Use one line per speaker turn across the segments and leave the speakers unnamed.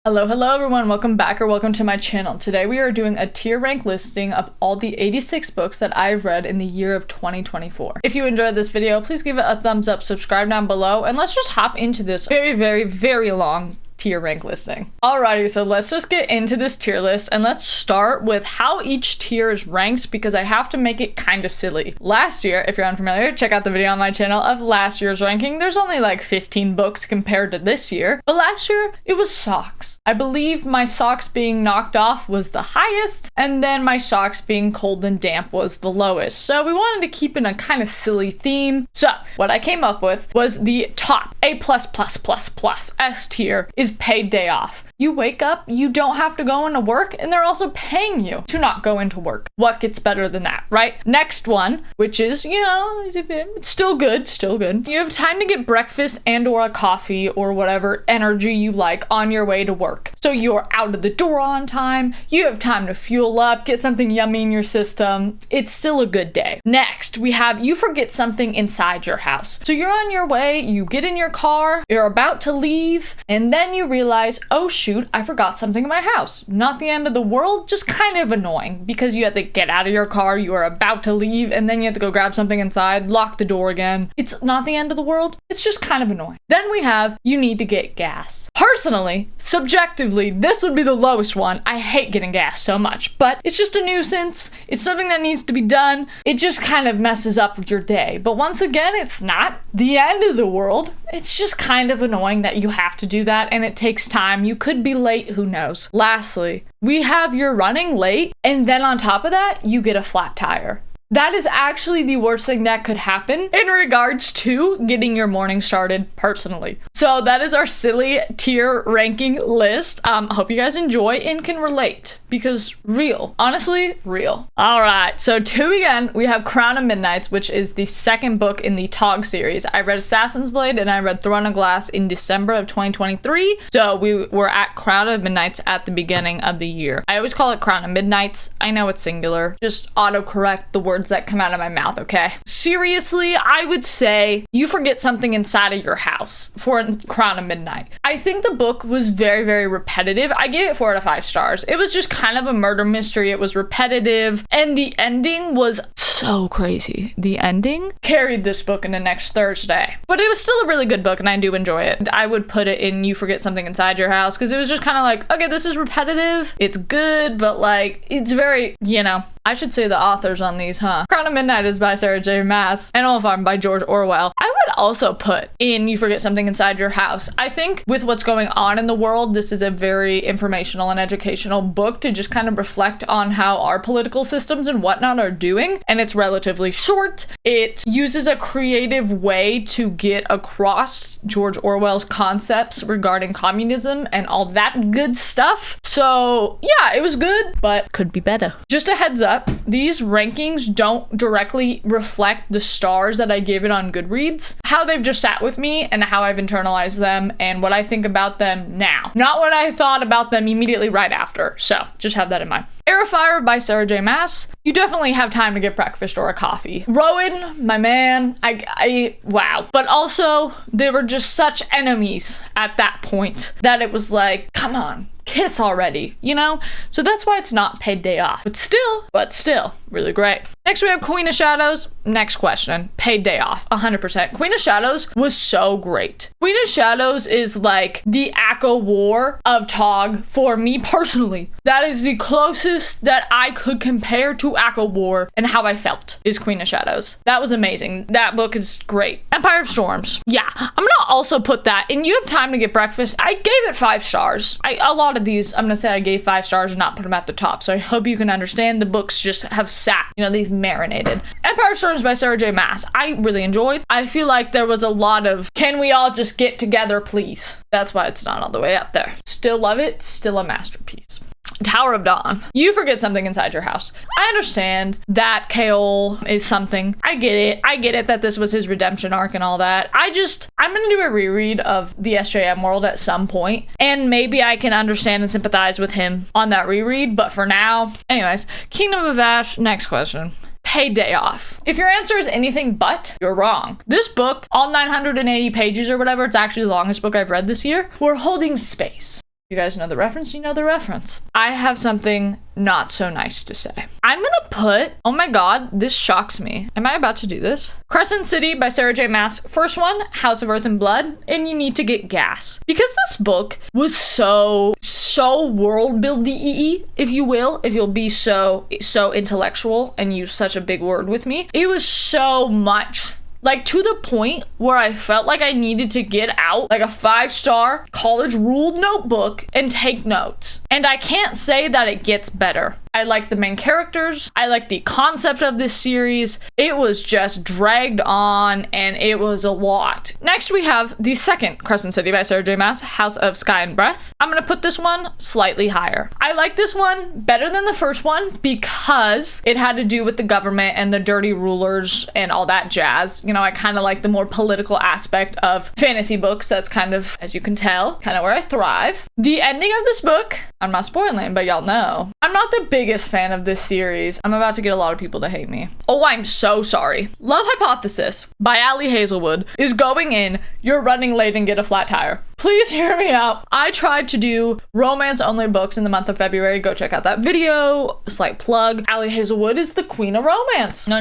Hello everyone, welcome back or welcome to my channel. Today we are doing a tier rank listing of all the 86 books that I've read in the year of 2024. If you enjoyed this video, please give it a thumbs up, subscribe down below, and let's just hop into this very long tier rank listing. Alrighty, so let's just get into this tier list and let's start with how each tier is ranked because I have to make it kind of silly. Last year, if you're unfamiliar, check out the video on my channel of last year's ranking. There's only like 15 books compared to this year, but last year it was socks. I believe my socks being knocked off was the highest, and then my socks being cold and damp was the lowest. So we wanted to keep in a kind of silly theme. So what I came up with was the top A++++ S tier is paid day off. You wake up, you don't have to go into work, and they're also paying you to not go into work. What gets better than that, right? Next one, which is, it's still good. You have time to get breakfast and or a coffee or whatever energy you like on your way to work. So you're out of the door on time, you have time to fuel up, get something yummy in your system. It's still a good day. Next, we have you forget something inside your house. So you're on your way, you get in your car, you're about to leave, and then you realize, oh shoot, I forgot something in my house. Not the end of the world, just kind of annoying because you have to get out of your car, you are about to leave, and then you have to go grab something inside, lock the door again. It's not the end of the world, it's just kind of annoying. Then we have you need to get gas. Personally, subjectively, this would be the lowest one. I hate getting gas so much, but it's just a nuisance. It's something that needs to be done. It just kind of messes up your day. But once again, it's not the end of the world. It's just kind of annoying that you have to do that and it takes time. You could be late, who knows. Lastly, we have you're running late and then on top of that, you get a flat tire. That is actually the worst thing that could happen in regards to getting your morning started personally. So that is our silly tier ranking list. Hope you guys enjoy and can relate because real, honestly, real. All right, so to begin, we have Crown of Midnights, which is the second book in the Tog series. I read Assassin's Blade and I read Throne of Glass in December of 2023. So we were at Crown of Midnights at the beginning of the year. I always call it Crown of Midnights. I know it's singular. Just autocorrect the words that come out of my mouth, okay? Seriously, I would say you forget something inside of your house for Crown of Midnight. I think the book was very repetitive. I gave it 4 out of 5 stars. It was just kind of a murder mystery. It was repetitive, and the ending was so crazy. The ending carried this book into next Thursday, but it was still a really good book and I do enjoy it. I would put it in you forget something inside your house because it was just kind of like, okay, this is repetitive. It's good, but like, it's very, I should say the authors on these, huh? Crown of Midnight is by Sarah J. Maas and All Farm by George Orwell. I would also put in You Forget Something Inside Your House. I think with what's going on in the world, this is a very informational and educational book to just kind of reflect on how our political systems and whatnot are doing. And it's relatively short. It uses a creative way to get across George Orwell's concepts regarding communism and all that good stuff. So yeah, it was good, but could be better. Just a heads up, these rankings don't directly reflect the stars that I gave it on Goodreads. How they've just sat with me and how I've internalized them and what I think about them now. Not what I thought about them immediately right after. So just have that in mind. Air of Fire by Sarah J. Maas. You definitely have time to get breakfast or a coffee. Rowan, my man, wow. But also, they were just such enemies at that point that it was like, come on, kiss already, So that's why it's not paid day off. But still, really great. Next we have Queen of Shadows. Next question, paid day off, 100%. Queen of Shadows was so great. Queen of Shadows is like the Akko War of Tog for me personally. That is the closest that I could compare to Akko War and how I felt is Queen of Shadows. That was amazing. That book is great. Empire of Storms. Yeah, I'm gonna also put that in You Have Time to Get Breakfast. I gave it 5 stars. A lot of these, I'm gonna say I gave 5 stars and not put them at the top. So I hope you can understand the books just have sat, they've marinated. Empire of Storms by Sarah J. Maas. I really enjoyed. I feel like there was a lot of, can we all just get together, please? That's why it's not all the way up there. Still love it. Still a masterpiece. Tower of Dawn. You forget something inside your house. I understand that Kaol is something. I get it that this was his redemption arc and all that. I'm gonna do a reread of the SJM world at some point, and maybe I can understand and sympathize with him on that reread, but for now, anyways, Kingdom of Ash, next question. Paid day off. If your answer is anything but, you're wrong. This book, all 980 pages or whatever, it's actually the longest book I've read this year, we're holding space. You guys know the reference, you know the reference. I have something not so nice to say. I'm gonna put, oh my god, this shocks me. Am I about to do this? Crescent City by Sarah J. Maas. First one, House of Earth and Blood, and you need to get gas. Because this book was so world building-y, if you will, if you'll be so intellectual and use such a big word with me. It was so much. Like, to the point where I felt like I needed to get out like a 5-star college ruled notebook and take notes. And I can't say that it gets better. I like the main characters. I like the concept of this series. It was just dragged on and it was a lot. Next, we have the second Crescent City by Sarah J. Maas, House of Sky and Breath. I'm gonna put this one slightly higher. I like this one better than the first one because it had to do with the government and the dirty rulers and all that jazz. You know, I kind of like the more political aspect of fantasy books. That's kind of, as you can tell, kind of where I thrive. The ending of this book, I'm not spoiling, but y'all know, I'm not the biggest fan of this series. I'm about to get a lot of people to hate me. Oh, I'm so sorry. Love Hypothesis by Ali Hazelwood is going in, you're running late and get a flat tire. Please hear me out. I tried to do romance only books in the month of February. Go check out that video. Slight plug. Ali Hazelwood is the queen of romance. No.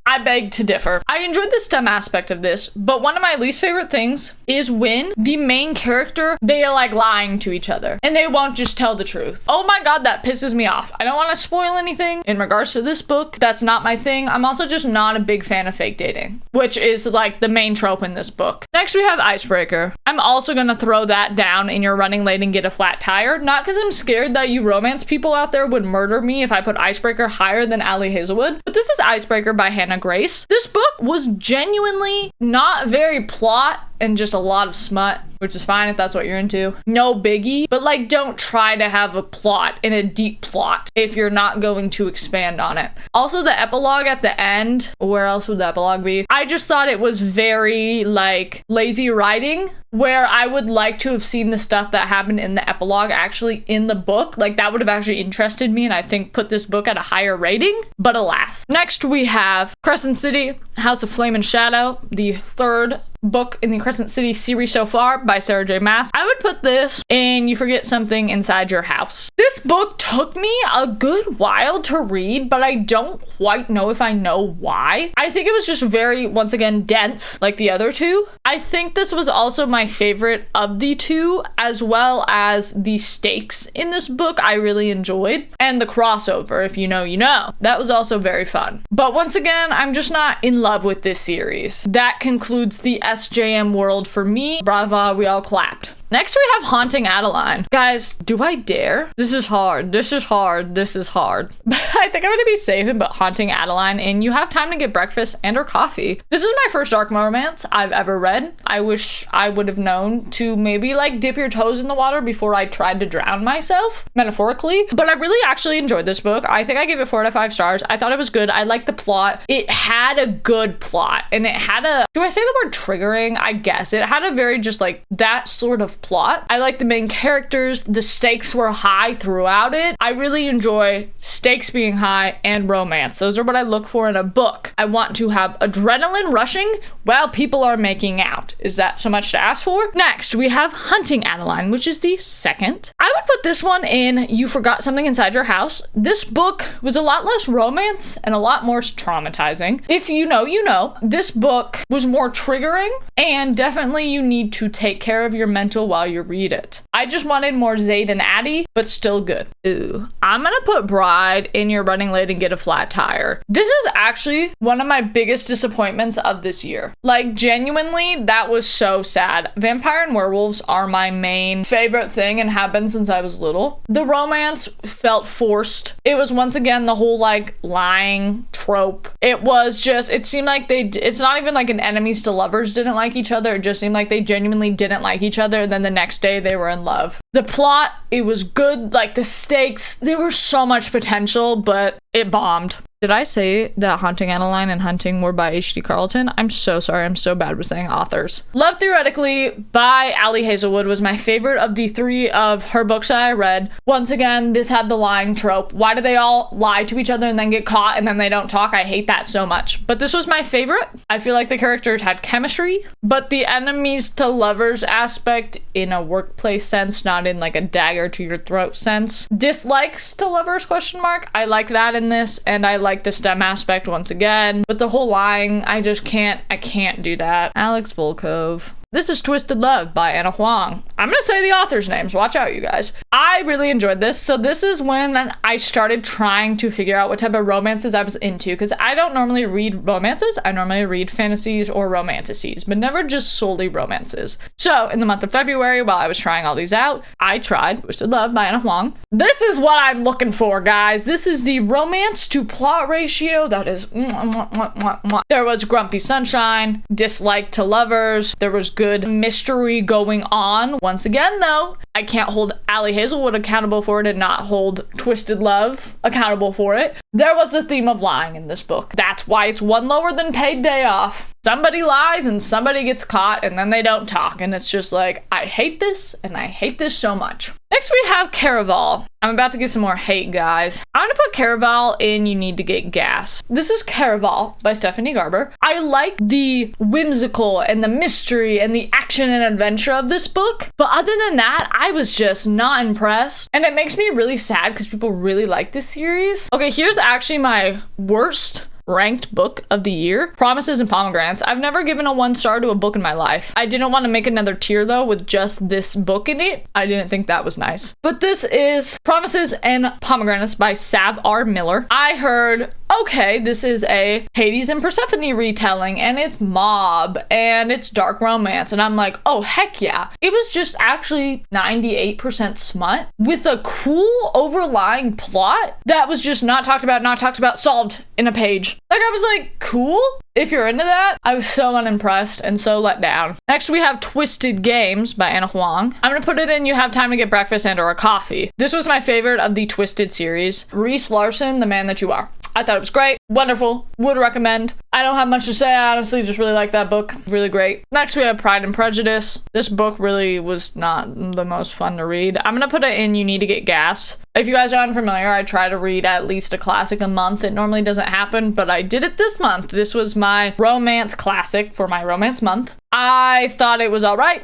I beg to differ. I enjoyed the STEM aspect of this, but one of my least favorite things is when the main character, they are like lying to each other and they won't just tell the truth. Oh my god, that pisses me off. I don't want to spoil anything in regards to this book. That's not my thing. I'm also just not a big fan of fake dating, which is like the main trope in this book. Next, we have Icebreaker. I'm also gonna throw that down in your running late and get a flat tire. Not because I'm scared that you romance people out there would murder me if I put Icebreaker higher than Ali Hazelwood, but this is Icebreaker by Hannah Grace. This book was genuinely not very plot and just a lot of smut, which is fine if that's what you're into. No biggie, but like don't try to have a plot and a deep plot if you're not going to expand on it. Also, the epilogue at the end, where else would the epilogue be? I just thought it was very like lazy writing, where I would like to have seen the stuff that happened in the epilogue actually in the book. Like that would have actually interested me and I think put this book at a higher rating, but alas. Next we have Crescent City, House of Flame and Shadow, the third book in the Crescent City series so far by Sarah J. Maas. I would put this in You Forget Something Inside Your House. This book took me a good while to read, but I don't quite know if I know why. I think it was just very, once again, dense like the other two. I think this was also my favorite of the two, as well as the stakes in this book I really enjoyed. And the crossover, if you know, you know. That was also very fun. But once again, I'm just not in love with this series. That concludes the SJM world for me. Brava, we all clapped. Next we have Haunting Adeline. Guys, do I dare? This is hard. This is hard. This is hard. I think I'm gonna be safe and put Haunting Adeline in You Have Time to Get Breakfast and or Coffee. This is my first dark romance I've ever read. I wish I would have known to maybe like dip your toes in the water before I tried to drown myself, metaphorically. But I really actually enjoyed this book. I think I gave it 4 out of 5 stars. I thought it was good. I liked the plot. It had a good plot and it had a, do I say the word triggering? I guess. It had a very just like that sort of plot. I like the main characters. The stakes were high throughout it. I really enjoy stakes being high and romance. Those are what I look for in a book. I want to have adrenaline rushing while people are making out. Is that so much to ask for? Next, we have Hunting Adeline, which is the second. I would put this one in You Forgot Something Inside Your House. This book was a lot less romance and a lot more traumatizing. If you know, you know. This book was more triggering and definitely you need to take care of your mental while you read it. I just wanted more Zayd and Addie, but still good. Ooh, I'm gonna put Bride in You're Running Late and Get a Flat Tire. This is actually one of my biggest disappointments of this year. Like genuinely, that was so sad. Vampire and werewolves are my main favorite thing and have been since I was little. The romance felt forced. It was once again the whole like lying trope. It was just, it seemed like it's not even like an enemies to lovers didn't like each other. It just seemed like they genuinely didn't like each other and then the next day they were in love. The plot, it was good. Like the stakes, there was so much potential, but it bombed. Did I say that Haunting Adeline and Hunting were by H.D. Carlton? I'm so sorry. I'm so bad with saying authors. Love Theoretically by Ali Hazelwood was my favorite of the 3 of her books that I read. Once again, this had the lying trope. Why do they all lie to each other and then get caught and then they don't talk? I hate that so much. But this was my favorite. I feel like the characters had chemistry, but the enemies to lovers aspect in a workplace sense, not in like a dagger to your throat sense. Dislikes to lovers ? I like that in this, and I like the STEM aspect once again, but the whole lying, I can't do that. Alex Volkov. This is Twisted Love by Anna Huang. I'm gonna say the author's names. Watch out, you guys. I really enjoyed this. So this is when I started trying to figure out what type of romances I was into, because I don't normally read romances. I normally read fantasies or romanticises, but never just solely romances. So in the month of February, while I was trying all these out, I tried Twisted Love by Anna Huang. This is what I'm looking for, guys. This is the romance to plot ratio that is There was Grumpy Sunshine, Dislike to Lovers, there was good mystery going on. Once again, though, I can't hold Ali Hazelwood accountable for it and not hold Twisted Love accountable for it. There was a theme of lying in this book. That's why it's one lower than Paid Day Off. Somebody lies and somebody gets caught and then they don't talk. And it's just like, I hate this and I hate this so much. Next we have Caraval. I'm about to get some more hate, guys. I'm gonna put Caraval in You Need to Get Gas. This is Caraval by Stephanie Garber. I like the whimsical and the mystery and the action and adventure of this book. But other than that, I was just not impressed. And it makes me really sad because people really like this series. Okay, here's actually my worst ranked book of the year, Promises and Pomegranates. I've never given a 1 star to a book in my life. I didn't want to make another tier though with just this book in it. I didn't think that was nice. But this is Promises and Pomegranates by Sav R. Miller. I heard, okay, this is a Hades and Persephone retelling and it's mob and it's dark romance. And I'm like, oh, heck yeah. It was just actually 98% smut with a cool overlying plot that was just not talked about, solved in a page. Like, I was like, cool. If you're into that, I was so unimpressed and so let down. Next, we have Twisted Games by Anna Huang. I'm gonna put it in You Have Time to Get Breakfast and or a Coffee. This was my favorite of the Twisted series. Reese Larson, The Man That You Are. I thought it was great, wonderful, would recommend. I don't have much to say, I honestly just really like that book, really great. Next we have Pride and Prejudice. This book really was not the most fun to read. I'm gonna put it in You Need to Get Gas. If you guys are unfamiliar, I try to read at least a classic a month. It normally doesn't happen, but I did it this month. This was my romance classic for my romance month. I thought it was all right.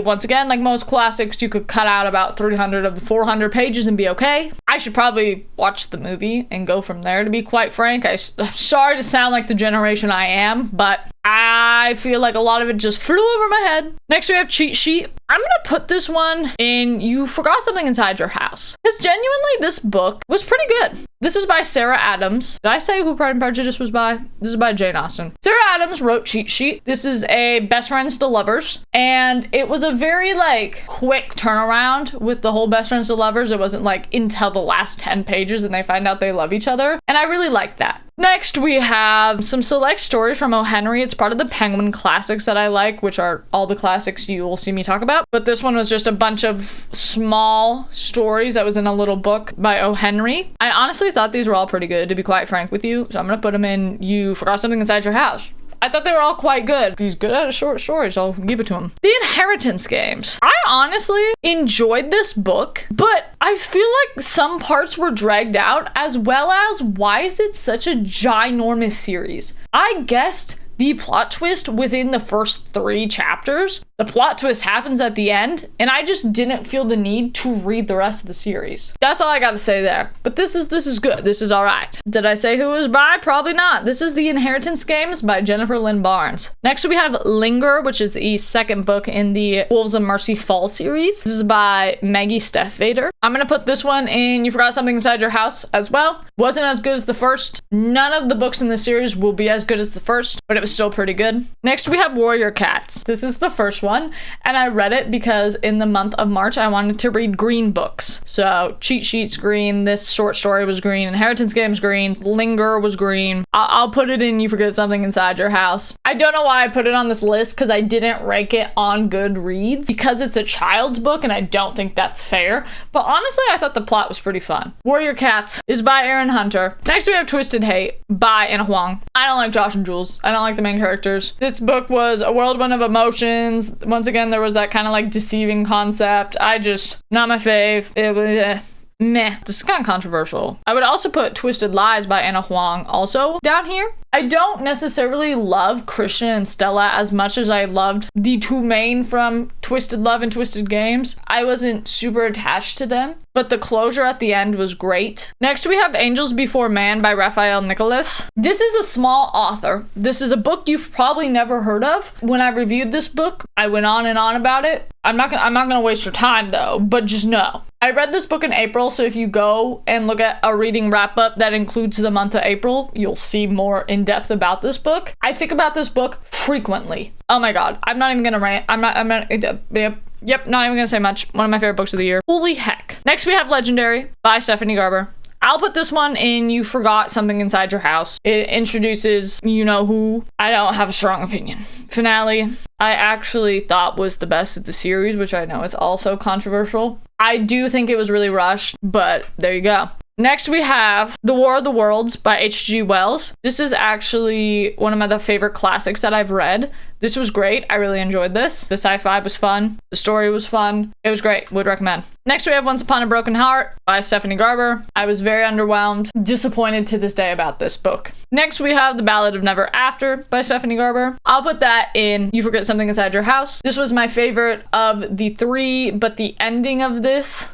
Once again, like most classics, you could cut out about 300 of the 400 pages and be okay. I should probably watch the movie and go from there, to be quite frank. I'm sorry to sound like the generation I am, but I feel like a lot of it just flew over my head. Next, we have Cheat Sheet. I'm gonna put this one in You Forgot Something Inside Your House, because genuinely this book was pretty good. This is by Sarah Adams. Did I say who Pride and Prejudice was by? This is by Jane Austen. Sarah Adams wrote Cheat Sheet. This is a best friends to lovers, and it was a very like quick turnaround with the whole best friends to lovers. It wasn't like until the last 10 pages and they find out they love each other, and I really liked that. Next, we have some select stories from O. Henry. It's part of the Penguin classics that I like, which are all the classics you will see me talk about. But this one was just a bunch of small stories that was in a little book by O. Henry. I honestly thought these were all pretty good, to be quite frank with you. So I'm going to put them in You Forgot Something Inside Your House. I thought they were all quite good. He's good at short stories, I'll give it to him. The Inheritance Games. I honestly enjoyed this book, but I feel like some parts were dragged out, as well as why is it such a ginormous series? I guessed the plot twist within the first 3 chapters. The plot twist happens at the end, and I just didn't feel the need to read the rest of the series. That's all I got to say there. But this is good. This is all right. Did I say who it was by? Probably not. This is The Inheritance Games by Jennifer Lynn Barnes. Next, we have Linger, which is the second book in the Wolves of Mercy Fall series. This is by Maggie Steffvader. I'm gonna put this one in You Forgot Something Inside Your House as well. Wasn't as good as the first. None of the books in the series will be as good as the first, but it was still pretty good. Next, we have Warrior Cats. This is the first one, and I read it because in the month of March, I wanted to read green books. So Cheat Sheet's green, this short story was green, Inheritance Games green, Linger was green. I'll put it in You Forget Something Inside Your House. I I don't know why I put it on this list because I didn't rank it on Goodreads because it's a child's book and I don't think that's fair. But honestly, I thought the plot was pretty fun. Warrior Cats is by Aaron Hunter. Next we have Twisted Hate by Anna Huang. I don't like Josh and Jules. I don't like the main characters. This book was a whirlwind of emotions. Once again, there was that kind of like deceiving concept. Not my fave. It was meh. This is kind of controversial. I would also put Twisted Lies by Anna Huang also down here. I don't necessarily love Christian and Stella as much as I loved the two main from Twisted Love and Twisted Games. I wasn't super attached to them, but the closure at the end was great. Next, we have Angels Before Man by Raphael Nicholas. This is a small author. This is a book you've probably never heard of. When I reviewed this book, I went on and on about it. I'm not gonna waste your time though, but just know. I read this book in April, so if you go and look at a reading wrap-up that includes the month of April, you'll see more in depth about this book. I think about this book frequently. Oh my god, I'm not even gonna rant. Not even gonna say much. One of my favorite books of the year. Holy heck. Next we have Legendary by Stephanie Garber. I'll put this one in You Forgot Something Inside Your House. It introduces you know who. I don't have a strong opinion. Finale, I actually thought was the best of the series, which I know is also controversial. I do think it was really rushed, but there you go. Next we have The War of the Worlds by H.G. Wells. This is actually one of my favorite classics that I've read. This was great. I really enjoyed this. The sci-fi was fun. The story was fun. It was great. Would recommend. Next we have Once Upon a Broken Heart by Stephanie Garber. I was very underwhelmed, disappointed to this day about this book. Next we have The Ballad of Never After by Stephanie Garber. I'll put that in You Forget Something Inside Your House. This was my favorite of the three, but the ending of this,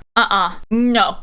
no.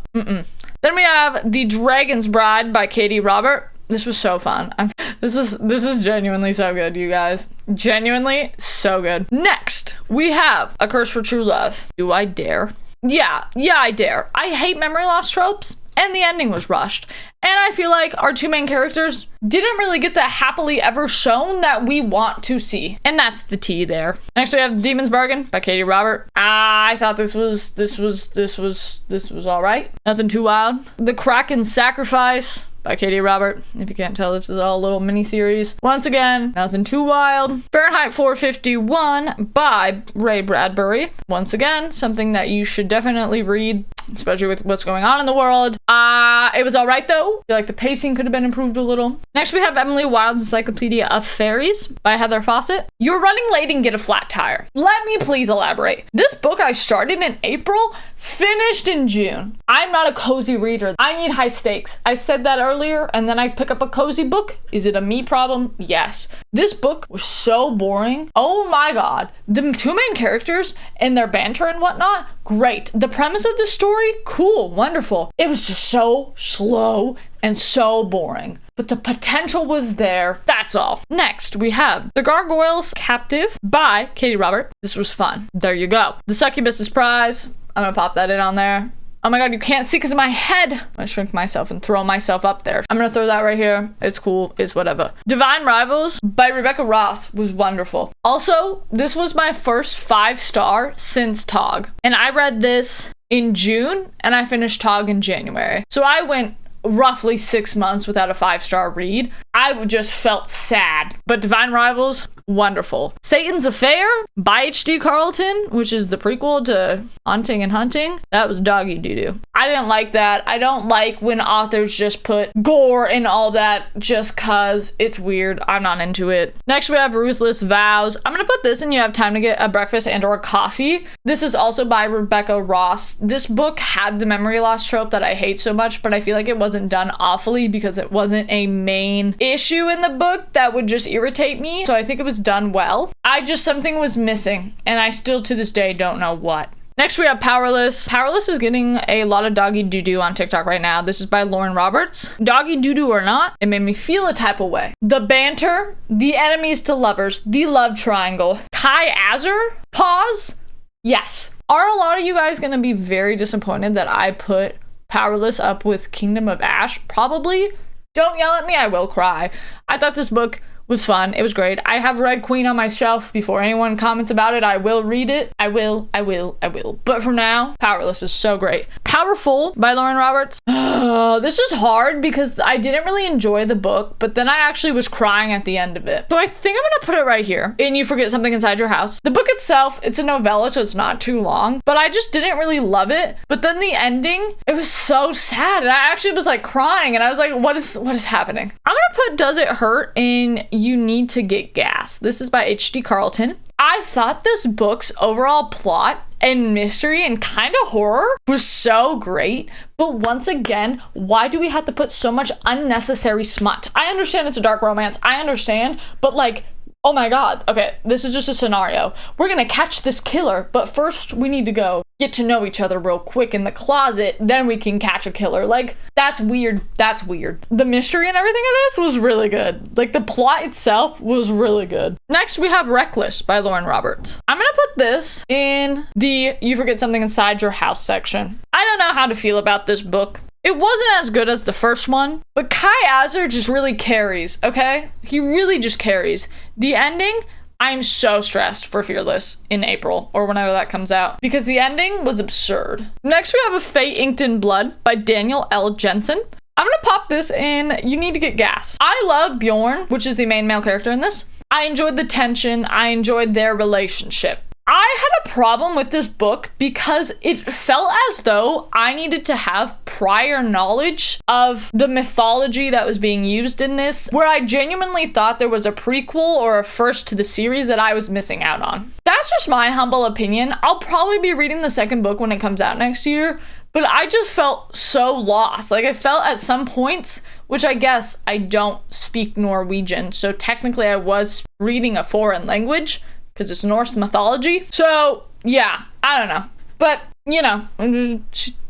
Then we have The Dragon's Bride by Katie Robert. This was so fun. This is genuinely so good, you guys. Genuinely so good. Next, we have A Curse for True Love. Do I dare? Yeah, I dare. I hate memory loss tropes, and the ending was rushed. And I feel like our two main characters didn't really get the happily ever shown that we want to see. And that's the tea there. Next we have Demon's Bargain by Katie Robert. I thought this was all right. Nothing too wild. The Kraken's Sacrifice by Katie Robert. If you can't tell, this is all a little mini-series. Once again, nothing too wild. Fahrenheit 451 by Ray Bradbury. Once again, something that you should definitely read, especially with what's going on in the world. It was all right though. I feel like the pacing could have been improved a little. Next we have Emily Wilde's Encyclopedia of Fairies by Heather Fawcett. You're running late and get a flat tire. Let me please elaborate. This book I started in April, finished in June. I'm not a cozy reader. I need high stakes. I said that earlier, and then I pick up a cozy book. Is it a me problem? Yes. This book was so boring. Oh my god. The two main characters and their banter and whatnot, great. The premise of the story, cool, wonderful. It was just so slow and so boring. But the potential was there. That's all. Next, we have The Gargoyle's Captive by Katie Robert. This was fun. There you go. The Succubus's Prize. I'm gonna pop that in on there. Oh my god, you can't see because of my head. I'm gonna shrink myself and throw myself up there. I'm gonna throw that right here. It's cool. It's whatever. Divine Rivals by Rebecca Ross was wonderful. Also, this was my first 5-star since Tog. And I read this in June and I finished Tog in January. So I went roughly 6 months without a 5-star read. I just felt sad. But Divine Rivals, wonderful. Satan's Affair by H.D. Carlton, which is the prequel to Haunting and Hunting. That was doggy doo-doo. I didn't like that. I don't like when authors just put gore and all that just cause it's weird. I'm not into it. Next we have Ruthless Vows. I'm gonna put this in You Have Time to Get a Breakfast and or a Coffee. This is also by Rebecca Ross. This book had the memory loss trope that I hate so much, but I feel like it wasn't done awfully because it wasn't a main issue in the book that would just irritate me. So I think it was done well. Something was missing, and I still to this day don't know what. Next we have Powerless. Powerless is getting a lot of doggy doo-doo on TikTok right now. This is by Lauren Roberts. Doggy doo-doo or not, it made me feel a type of way. The banter, the enemies to lovers, the love triangle. Kai Azar? Pause? Yes. Are a lot of you guys gonna be very disappointed that I put Powerless up with Kingdom of Ash? Probably. Don't yell at me, I will cry. I thought this book was fun. It was great. I have Red Queen on my shelf. Before anyone comments about it, I will read it. I will. But for now, Powerless is so great. Powerful by Lauren Roberts. This is hard because I didn't really enjoy the book, but then I actually was crying at the end of it. So I think I'm gonna put it right here in You Forget Something Inside Your House. The book itself, it's a novella, so it's not too long, but I just didn't really love it. But then the ending, it was so sad. And I actually was like crying and I was like, what is happening? I'm gonna put Does It Hurt in You Need to Get Gas. This is by H.D. Carlton. I thought this book's overall plot and mystery and kind of horror was so great, but once again, why do we have to put so much unnecessary smut? I understand it's a dark romance, I understand, but like, oh my god, okay, this is just a scenario. We're gonna catch this killer, but first we need to go get to know each other real quick in the closet, then we can catch a killer. Like, that's weird. That's weird. The mystery and everything of this was really good. Like, the plot itself was really good. Next, we have Reckless by Lauren Roberts. I'm gonna put this in the You Forget Something Inside Your House section. I don't know how to feel about this book. It wasn't as good as the first one, but Kai Azar just really carries, okay? He really just carries. The ending, I'm so stressed for Fearless in April or whenever that comes out because the ending was absurd. Next, we have A Fate Inked in Blood by Daniel L. Jensen. I'm gonna pop this in You Need to Get Gas. I love Bjorn, which is the main male character in this. I enjoyed the tension. I enjoyed their relationship. I had a problem with this book because it felt as though I needed to have prior knowledge of the mythology that was being used in this, where I genuinely thought there was a prequel or a first to the series that I was missing out on. That's just my humble opinion. I'll probably be reading the second book when it comes out next year, but I just felt so lost. Like, I felt at some points, which I guess I don't speak Norwegian, so technically I was reading a foreign language, because it's Norse mythology. So, yeah, I don't know. But, you know,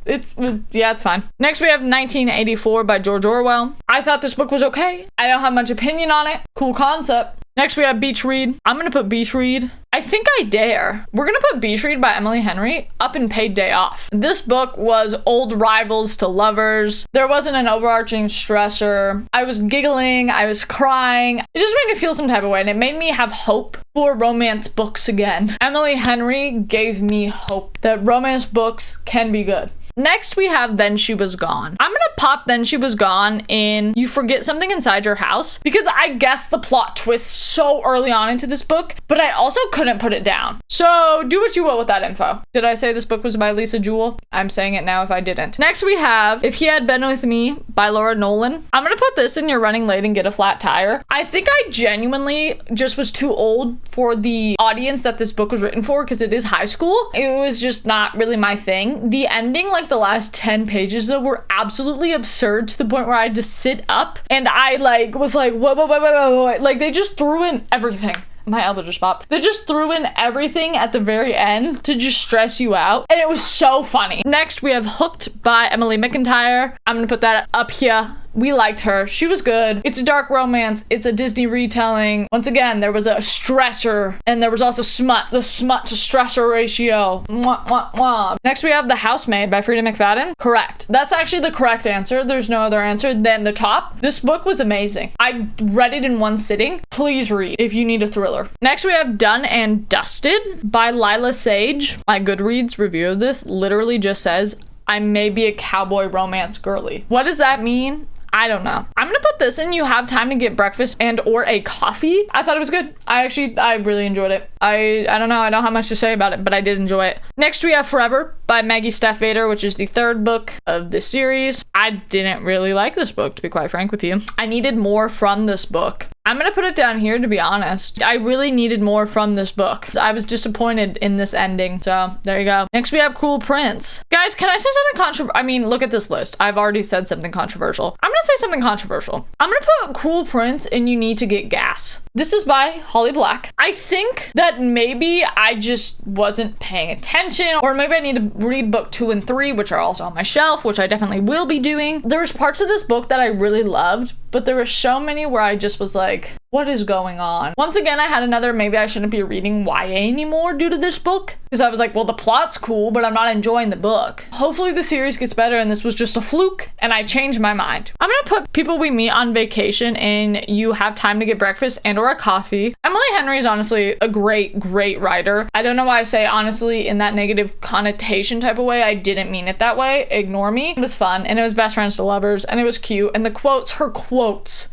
it's fine. Next, we have 1984 by George Orwell. I thought this book was okay. I don't have much opinion on it. Cool concept. Next, we have Beach Read. I'm going to put Beach Read. I Think I Dare. We're going to put Beach Read by Emily Henry up in Paid Day Off. This book was old rivals to lovers. There wasn't an overarching stressor. I was giggling. I was crying. It just made me feel some type of way, and it made me have hope for romance books again. Emily Henry gave me hope that romance books can be good. Next, we have Then She Was Gone. I'm gonna pop Then She Was Gone in You Forget Something Inside Your House because I guessed the plot twist so early on into this book, but I also couldn't put it down. So do what you will with that info. Did I say this book was by Lisa Jewell? I'm saying it now if I didn't. Next, we have If He Had Been With Me by Laura Nolan. I'm gonna put this in You're Running Late and Get a Flat Tire. I think I genuinely just was too old for the audience that this book was written for because it is high school. It was just not really my thing. The ending, like the last 10 pages though, were absolutely absurd to the point where I had to sit up and I was like, whoa. Like, they just threw in everything. My elbow just popped. They just threw in everything at the very end to just stress you out. And it was so funny. Next, we have Hooked by Emily McIntyre. I'm gonna put that up here. We liked her. She was good. It's a dark romance. It's a Disney retelling. Once again, there was a stressor and there was also smut. The smut to stressor ratio. Mwah, mwah, mwah. Next, we have The Housemaid by Frida McFadden. Correct. That's actually the correct answer. There's no other answer than the top. This book was amazing. I read it in one sitting. Please read if you need a thriller. Next, we have Done and Dusted by Lila Sage. My Goodreads review of this literally just says, I may be a cowboy romance girly. What does that mean? I don't know. I'm gonna put this in You Have Time to Get Breakfast and or a Coffee. I thought it was good. I really enjoyed it. I don't know. I don't have much to say about it, but I did enjoy it. Next, we have Forever by Maggie Steph Vader, which is the third book of this series. I didn't really like this book, to be quite frank with you. I needed more from this book. I'm gonna put it down here, to be honest. I really needed more from this book. I was disappointed in this ending, so there you go. Next, we have Cruel Prince. Guys, can I say something controversial? I mean, look at this list. I've already said something controversial. I'm gonna say something controversial. I'm gonna put Cruel Prince in You Need to Get Gas. This is by Holly Black. I think that maybe I just wasn't paying attention, or maybe I need to read book 2 and 3, which are also on my shelf, which I definitely will be doing. There was parts of this book that I really loved, but there were so many where I just was like, what is going on? Once again, I had another maybe I shouldn't be reading YA anymore due to this book. because I was like, well, the plot's cool, but I'm not enjoying the book. Hopefully the series gets better and this was just a fluke and I changed my mind. I'm gonna put People We Meet on Vacation in You Have Time to Get Breakfast and or a Coffee. Emily Henry is honestly a great writer. I don't know why I say honestly in that negative connotation type of way. I didn't mean it that way. Ignore me. It was fun and it was best friends to lovers and it was cute, and the quotes, her quotes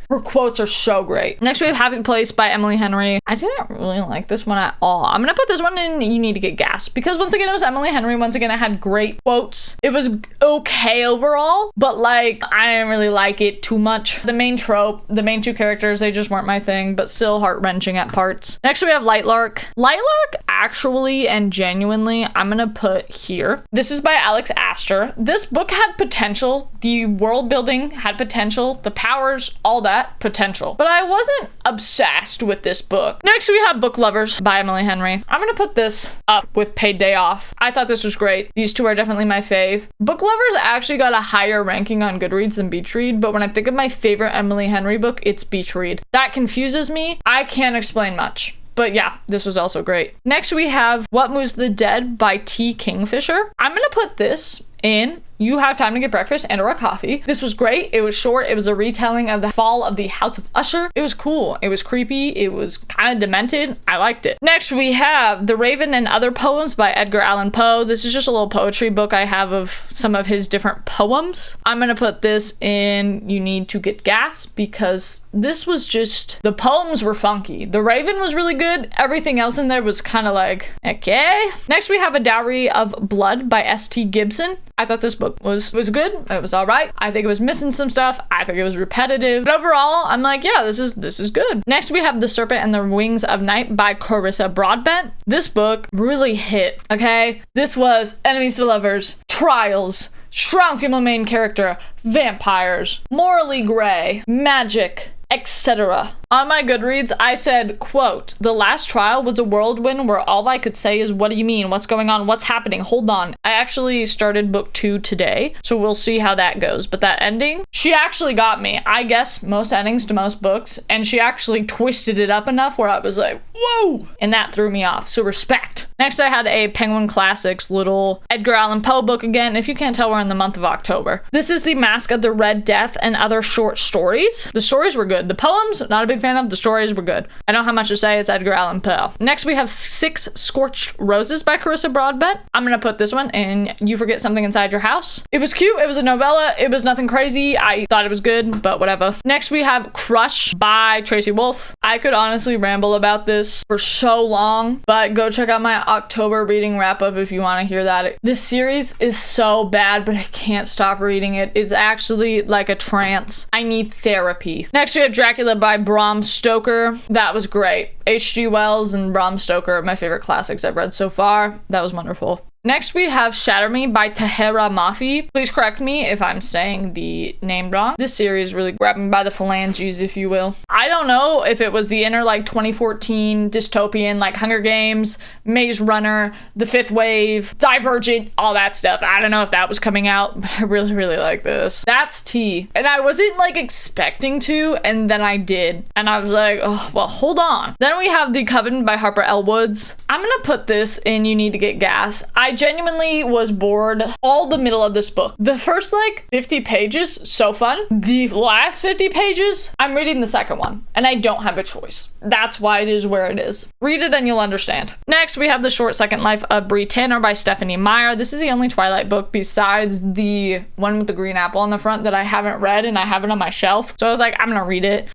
are so great. Next we have Happy Place by Emily Henry. I didn't really like this one at all. I'm gonna put this one in You Need to Get Gas because once again it was Emily Henry. Once again it had great quotes. It was okay overall, but like I didn't really like it too much. The main trope, the main two characters, they just weren't my thing, but still heart-wrenching at parts. Next we have Lightlark. Lightlark actually and genuinely I'm gonna put here. This is by Alex Astor. This book had potential. The world building had potential. The powers, all that potential, but I wasn't obsessed with this book. Next we have Book Lovers by Emily Henry. I'm gonna put this up with Paid Day Off. I thought this was great. These two are definitely my fave. Book Lovers actually got a higher ranking on Goodreads than Beach Read, but when I think of my favorite Emily Henry book, it's Beach Read. That confuses me. I can't explain much. But yeah, this was also great. Next we have What Moves the Dead by T. Kingfisher. I'm gonna put this in You Have Time to Get Breakfast and or a Coffee. This was great. It was short. It was a retelling of the fall of the House of Usher. It was cool. It was creepy. It was kind of demented. I liked it. Next we have The Raven and Other Poems by Edgar Allan Poe. This is just a little poetry book I have of some of his different poems. I'm gonna put this in You Need to Get Gas because this was just, the poems were funky. The Raven was really good. Everything else in there was kind of like, okay. Next we have A Dowry of Blood by S.T. Gibson. I thought this book was good. It was all right. I think it was missing some stuff. I think it was repetitive. But overall, I'm like, yeah, this is good. Next, we have The Serpent and the Wings of Night by Carissa Broadbent. This book really hit, okay? This was enemies to lovers, trials, strong female main character, vampires, morally gray, magic, etc. On my Goodreads, I said, quote, "The last trial was a whirlwind where all I could say is, what do you mean? What's going on? What's happening? Hold on." I actually started book 2 today, so we'll see how that goes. But that ending, she actually got me. I guess most endings to most books, and she actually twisted it up enough where I was like, whoa! And that threw me off, so respect. Next, I had a Penguin Classics little Edgar Allan Poe book again. If you can't tell, we're in the month of October. This is The Mask of the Red Death and Other Short Stories. The stories were good. The poems, not a big fan of. The stories were good. I don't have much to say. It's Edgar Allan Poe. Next, we have 6 Scorched Roses by Carissa Broadbent. I'm gonna put this one in You Forget Something Inside Your House. It was cute. It was a novella. It was nothing crazy. I thought it was good, but whatever. Next, we have Crush by Tracy Wolff. I could honestly ramble about this for so long, but go check out my October reading wrap-up if you want to hear that. This series is so bad, but I can't stop reading it. It's actually like a trance. I need therapy. Next, we have Dracula by Bram Stoker. That was great. H.G. Wells and Bram Stoker are my favorite classics I've read so far. That was wonderful. Next, we have Shatter Me by Tahera Mafi. Please correct me if I'm saying the name wrong. This series really grabbed me by the phalanges, if you will. I don't know if it was the inner, like, 2014 dystopian, like Hunger Games, Maze Runner, The Fifth Wave, Divergent, all that stuff. I don't know if that was coming out, but I really, really like this. That's tea. And I wasn't, like, expecting to, and then I did. And I was like, oh, well, hold on. Then we have The Coven by Harper L. Woods. I'm gonna put this in You Need to Get Gas. I genuinely was bored all the middle of this book. The first like 50 pages, so fun. The last 50 pages, I'm reading the second one and I don't have a choice. That's why it is where it is. Read it and you'll understand. Next, we have The Short Second Life of Brie Tanner by Stephanie Meyer. This is the only Twilight book besides the one with the green apple on the front that I haven't read, and I have it on my shelf. So I was like, I'm gonna read it.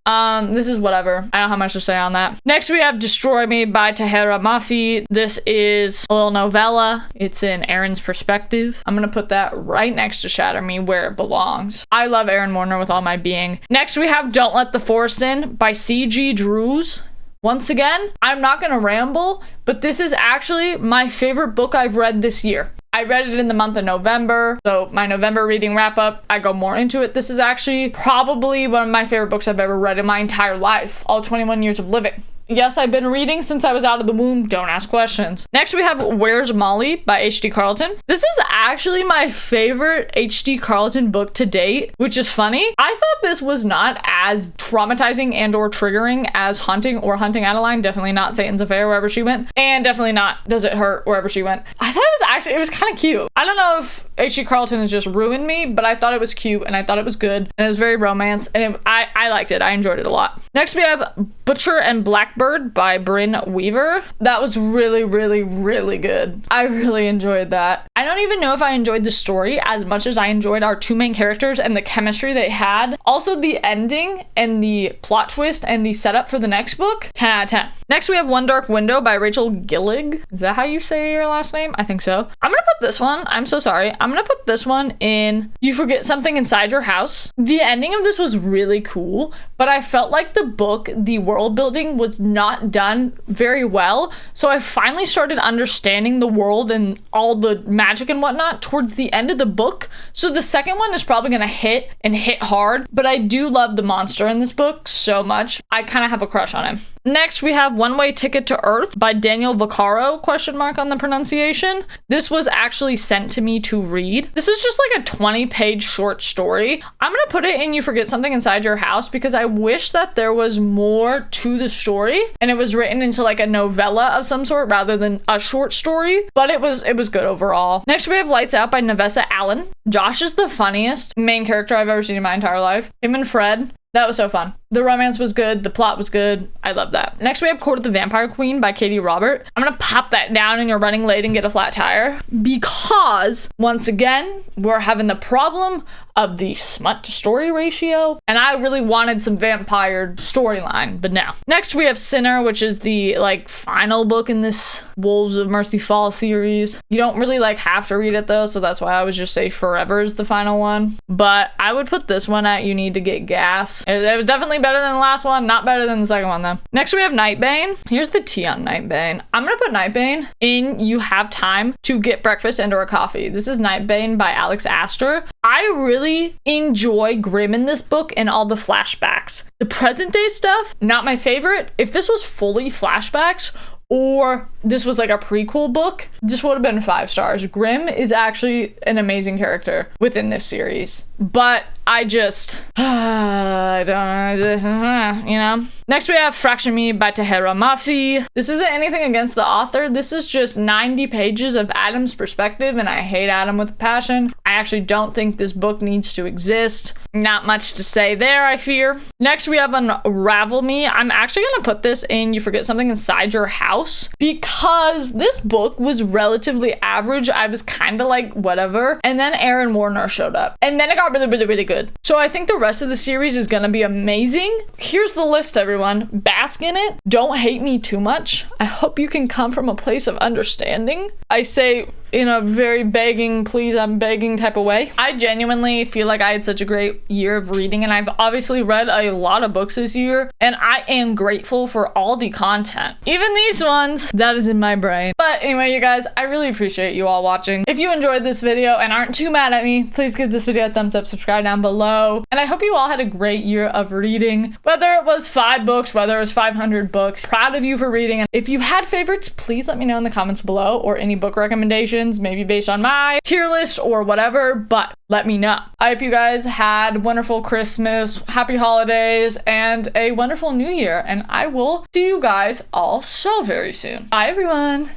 This is whatever. I don't have much to say on that. Next, we have Destroy Me by Tahera Mafi. This is a little novella. It's in Erin's perspective. I'm gonna put that right next to Shatter Me where it belongs. I love Erin Warner with all my being. Next, we have Don't Let the Forest In by C.G. Drews. Once again, I'm not gonna ramble, but this is actually my favorite book I've read this year. I read it in the month of November, so my November reading wrap up, I go more into it. This is actually probably one of my favorite books I've ever read in my entire life, all 21 years of living. Yes, I've been reading since I was out of the womb. Don't ask questions. Next, we have Where's Molly by H.D. Carlton. This is actually my favorite H.D. Carlton book to date, which is funny. I thought this was not as traumatizing and or triggering as Hunting or Hunting Adeline. Definitely not Satan's Affair wherever she went. And definitely not Does It Hurt wherever she went. I thought it was kind of cute. I don't know if H.D. Carlton has just ruined me, but I thought it was cute and I thought it was good and it was very romance and I liked it. I enjoyed it a lot. Next we have Butcher and Blackbird by Bryn Weaver. That was really, really, really good. I really enjoyed that. I don't even know if I enjoyed the story as much as I enjoyed our two main characters and the chemistry they had. Also the ending and the plot twist and the setup for the next book, 10 out of 10. Next we have One Dark Window by Rachel Gillig. Is that how you say your last name? I think so. I'm gonna put this one, I'm so sorry. I'm gonna put this one in You Forget Something Inside Your House. The ending of this was really cool, but I felt like the book, the world building was not done very well. So I finally started understanding the world and all the magic and whatnot towards the end of the book. So the second one is probably gonna hit and hit hard, but I do love the monster in this book so much. I kind of have a crush on him. Next, we have One Way Ticket to Earth by Daniel Vaccaro, question mark on the pronunciation. This was actually sent to me to read. This is just like a 20-page short story. I'm gonna put it in You Forget Something Inside Your House because I wish that there was more to the story and it was written into like a novella of some sort rather than a short story, but it was good overall. Next, we have Lights Out by Nevessa Allen. Josh is the funniest main character I've ever seen in my entire life. Him and Fred. That was so fun. The romance was good. The plot was good. I love that. Next, we have Court of the Vampire Queen by Katie Robert. I'm gonna pop that down and you're running late and get a flat tire because once again, we're having the problem of the smut to story ratio. And I really wanted some vampire storyline, but no. Next, we have Sinner, which is the like final book in this Wolves of Mercy Fall series. You don't really like have to read it though, so that's why I would just say Forever is the final one. But I would put this one at You Need to Get Gas. It was definitely better than the last one, not better than the second one though. Next we have Nightbane. Here's the tea on Nightbane. I'm gonna put Nightbane in You Have Time to Get Breakfast and or a Coffee. This is Nightbane by Alex Astor. I really enjoy Grimm in this book and all the flashbacks. The present day stuff, not my favorite. If this was fully flashbacks or this was like a prequel book, this would have been 5 stars. Grimm is actually an amazing character within this series, but I just, I don't, you know. Next we have Fraction Me by Tahera Mafi. This isn't anything against the author. This is just 90 pages of Adam's perspective, and I hate Adam with a passion. I actually don't think this book needs to exist. Not much to say there, I fear. Next we have Unravel Me. I'm actually gonna put this in You Forget Something Inside Your House because this book was relatively average. I was kind of like, whatever. And then Aaron Warner showed up. And then it got really, really, really good. So I think the rest of the series is gonna be amazing. Here's the list, everyone. Bask in it. Don't hate me too much. I hope you can come from a place of understanding. I say in a very begging, please, I'm begging type of way. I genuinely feel like I had such a great year of reading, and I've obviously read a lot of books this year, and I am grateful for all the content. Even these ones, that is in my brain. But anyway, you guys, I really appreciate you all watching. If you enjoyed this video and aren't too mad at me, please give this video a thumbs up, subscribe down below, and I hope you all had a great year of reading. Whether it was 5 books, whether it was 500 books, proud of you for reading. And if you had favorites, please let me know in the comments below, or any book recommendations, maybe based on my tier list or whatever, but let me know. I hope you guys had a wonderful Christmas, happy holidays, and a wonderful new year, and I will see you guys all so very soon. Bye everyone.